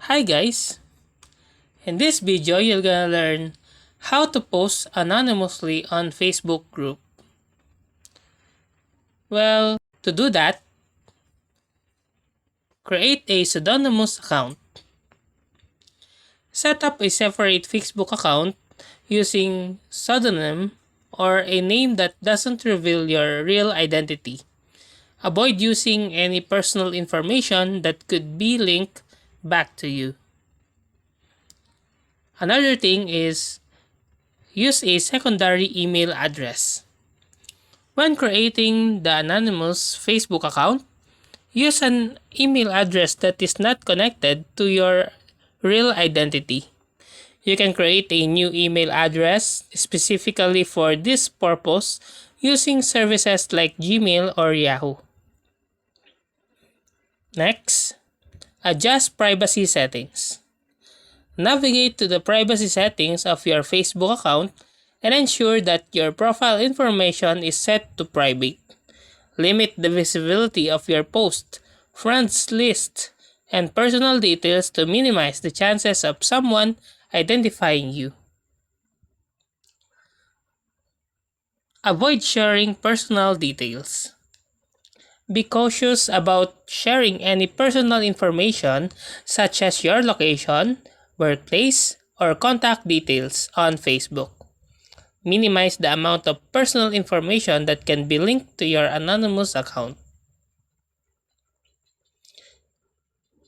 Hi guys! In this video, you're gonna learn how to post anonymously on Facebook group. Well, to do that, create a pseudonymous account. Set up a separate Facebook account using pseudonym or a name that doesn't reveal your real identity. Avoid using any personal information that could be linked back to you. Another thing is use a secondary email address. When creating the anonymous Facebook account, use an email address that is not connected to your real identity. You can create a new email address specifically for this purpose using services like Gmail or Yahoo. Next, adjust privacy settings. Navigate to the privacy settings of your Facebook account and ensure that your profile information is set to private. Limit the visibility of your post, friends list, and personal details to minimize the chances of someone identifying you. Avoid sharing personal details. Be cautious about sharing any personal information such as your location, workplace, or contact details on Facebook. Minimize the amount of personal information that can be linked to your anonymous account.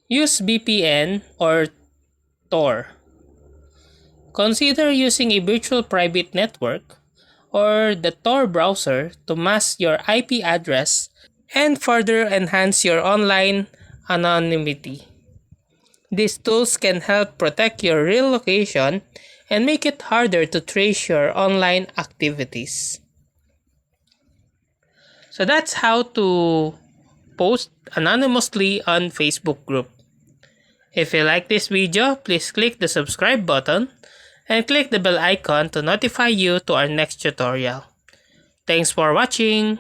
Use VPN or Tor. Consider using a virtual private network or the Tor browser to mask your IP address and further enhance your online anonymity. These tools can help protect your real location and make it harder to trace your online activities. So that's how to post anonymously on Facebook group. If you like this video, please click the subscribe button and click the bell icon to notify you to our next tutorial. Thanks for watching!